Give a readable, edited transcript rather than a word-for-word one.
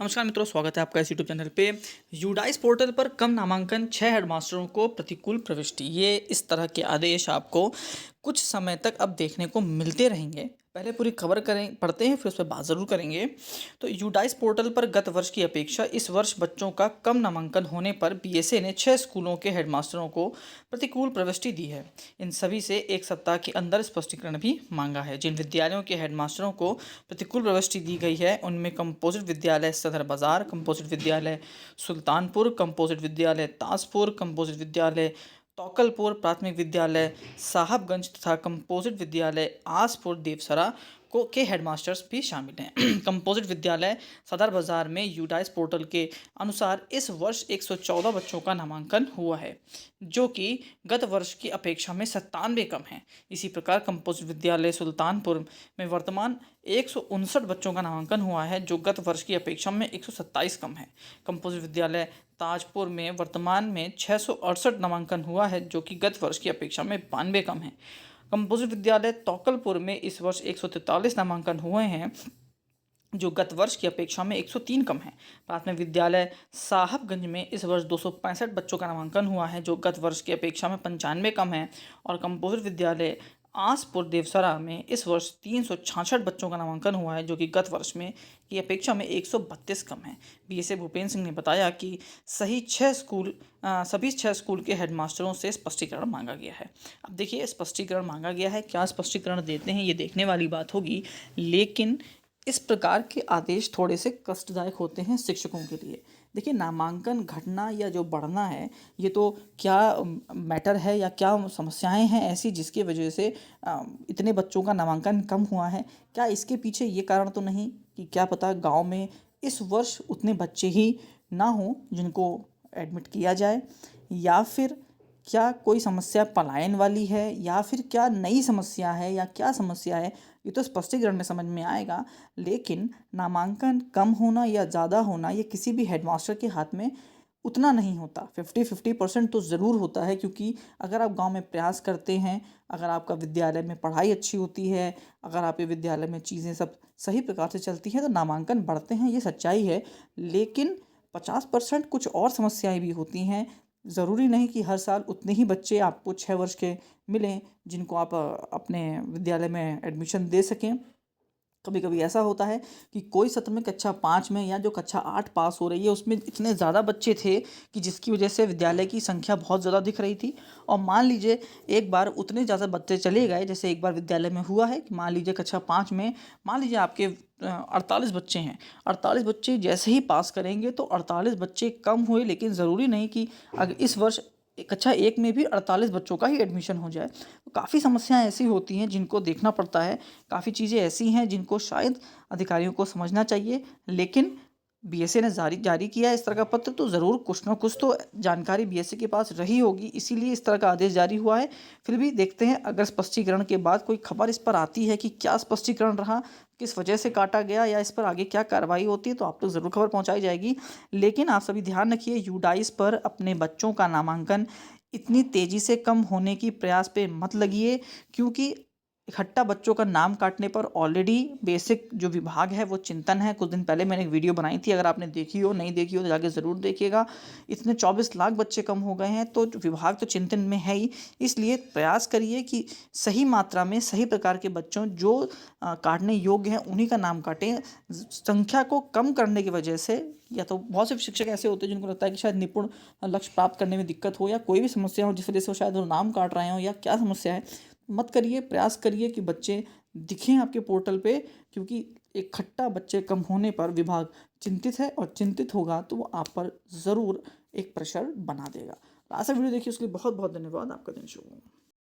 नमस्कार मित्रों, स्वागत है आपका इस यूट्यूब चैनल पे। यूडाइस पोर्टल पर कम नामांकन 6 हेडमास्टरों को प्रतिकूल प्रविष्टि, ये इस तरह के आदेश आपको कुछ समय तक अब देखने को मिलते रहेंगे। पहले पूरी खबर पढ़ते हैं, फिर उस पर बात ज़रूर करेंगे। तो यूडाइस पोर्टल पर गत वर्ष की अपेक्षा इस वर्ष बच्चों का कम नामांकन होने पर बीएसए ने 6 स्कूलों के हेडमास्टरों को प्रतिकूल प्रविष्टि दी है। इन सभी से एक सप्ताह के अंदर स्पष्टीकरण भी मांगा है। जिन विद्यालयों के हेडमास्टरों को प्रतिकूल प्रविष्टि दी गई है उनमें कंपोजिट विद्यालय सदर बाजार, कंपोजिट विद्यालय सुल्तानपुर, कंपोजिट विद्यालय ताजपुर, कंपोजिट विद्यालय तौकलपुर, प्राथमिक विद्यालय साहबगंज तथा कंपोजिट विद्यालय आसपुर देवसरा के हेडमास्टर्स भी शामिल हैं। कंपोजिट विद्यालय सदर बाजार में यूडाइस पोर्टल के अनुसार इस वर्ष 114 बच्चों का नामांकन हुआ है, जो कि गत वर्ष की अपेक्षा में 97 कम है। इसी प्रकार कंपोजिट विद्यालय सुल्तानपुर में वर्तमान 159 बच्चों का नामांकन हुआ है, जो गत वर्ष की अपेक्षा में 127 कम है। कंपोजिट विद्यालय ताजपुर में वर्तमान में 668 नामांकन हुआ है, जो कि गत वर्ष की अपेक्षा में 92 कम है। कंपोजिट विद्यालय तौकलपुर में इस वर्ष 143 नामांकन हुए हैं, जो गत वर्ष की अपेक्षा में 103 कम है। प्राथमिक विद्यालय साहबगंज में इस वर्ष 265 बच्चों का नामांकन हुआ है, जो गत वर्ष की अपेक्षा में 95 कम है। और कंपोजिट विद्यालय आसपुर देवसरा में इस वर्ष 366 बच्चों का नामांकन हुआ है, जो कि गत वर्ष में की अपेक्षा में 132 कम है। बीएसए भूपेंद्र सिंह ने बताया कि सभी 6 स्कूल के हेडमास्टरों से स्पष्टीकरण मांगा गया है। अब देखिए, स्पष्टीकरण मांगा गया है, क्या स्पष्टीकरण देते हैं ये देखने वाली बात होगी, लेकिन इस प्रकार के आदेश थोड़े से कष्टदायक होते हैं शिक्षकों के लिए। देखिए, नामांकन घटना या जो बढ़ना है, ये तो क्या मैटर है या क्या समस्याएं हैं ऐसी जिसकी वजह से इतने बच्चों का नामांकन कम हुआ है? क्या इसके पीछे ये कारण तो नहीं कि क्या पता गांव में इस वर्ष उतने बच्चे ही ना हों जिनको एडमिट किया जाए, या फिर क्या कोई समस्या पलायन वाली है, या फिर क्या नई समस्या है, या क्या समस्या है? ये तो स्पष्टीकरण में समझ में आएगा। लेकिन नामांकन कम होना या ज़्यादा होना ये किसी भी हेडमास्टर के हाथ में उतना नहीं होता। 50-50% तो ज़रूर होता है, क्योंकि अगर आप गांव में प्रयास करते हैं, अगर आपका विद्यालय में पढ़ाई अच्छी होती है, अगर आपके विद्यालय में चीज़ें सब सही प्रकार से चलती हैं, तो नामांकन बढ़ते हैं, ये सच्चाई है। लेकिन 50% कुछ और समस्याएं भी होती हैं। ज़रूरी नहीं कि हर साल उतने ही बच्चे आपको 6 वर्ष के मिलें जिनको आप अपने विद्यालय में एडमिशन दे सकें। कभी कभी ऐसा होता है कि कोई सत्र में कक्षा 5 में या जो कक्षा 8 पास हो रही है उसमें इतने ज़्यादा बच्चे थे कि जिसकी वजह से विद्यालय की संख्या बहुत ज़्यादा दिख रही थी। और मान लीजिए एक बार उतने ज़्यादा बच्चे चले गए, जैसे एक बार विद्यालय में हुआ है कि मान लीजिए कक्षा 5 में मान लीजिए आपके 48 बच्चे हैं। 48 बच्चे जैसे ही पास करेंगे तो 48 बच्चे कम हुए, लेकिन ज़रूरी नहीं कि अगर इस वर्ष कक्षा 1 में भी 48 बच्चों का ही एडमिशन हो जाए। तो काफ़ी समस्याएं ऐसी होती हैं जिनको देखना पड़ता है, काफ़ी चीज़ें ऐसी हैं जिनको शायद अधिकारियों को समझना चाहिए। लेकिन बीएसए ने जारी किया है इस तरह का पत्र, तो ज़रूर कुछ ना कुछ तो जानकारी बीएसए के पास रही होगी, इसीलिए इस तरह का आदेश जारी हुआ है। फिर भी देखते हैं, अगर स्पष्टीकरण के बाद कोई खबर इस पर आती है कि क्या स्पष्टीकरण रहा, किस वजह से काटा गया, या इस पर आगे क्या कार्रवाई होती है, तो आप तक ज़रूर खबर पहुंचाई जाएगी। लेकिन आप सभी ध्यान रखिए, यूडाइस पर अपने बच्चों का नामांकन इतनी तेज़ी से कम होने की प्रयास पे मत लगिए, क्योंकि इकट्ठा बच्चों का नाम काटने पर ऑलरेडी बेसिक जो विभाग है वो चिंतन है। कुछ दिन पहले मैंने एक वीडियो बनाई थी, अगर आपने देखी हो, नहीं देखी हो तो जाके ज़रूर देखिएगा। इतने 24 लाख बच्चे कम हो गए हैं, तो विभाग तो चिंतन में है ही। इसलिए प्रयास करिए कि सही मात्रा में सही प्रकार के बच्चों जो काटने योग्य हैं उन्हीं का नाम काटें। संख्या को कम करने की वजह से, या तो बहुत से शिक्षक ऐसे होते हैं जिनको लगता है कि शायद निपुण लक्ष्य प्राप्त करने में दिक्कत हो, या कोई भी समस्या हो जिस वजह से वो शायद वो नाम काट रहे हो, या क्या समस्या है, मत करिए। प्रयास करिए कि बच्चे दिखें आपके पोर्टल पे, क्योंकि इकट्ठा बच्चे कम होने पर विभाग चिंतित है, और चिंतित होगा तो वो आप पर ज़रूर एक प्रेशर बना देगा। आशा वीडियो देखिए, उसके लिए बहुत बहुत धन्यवाद। आपका दिन शुभ हो।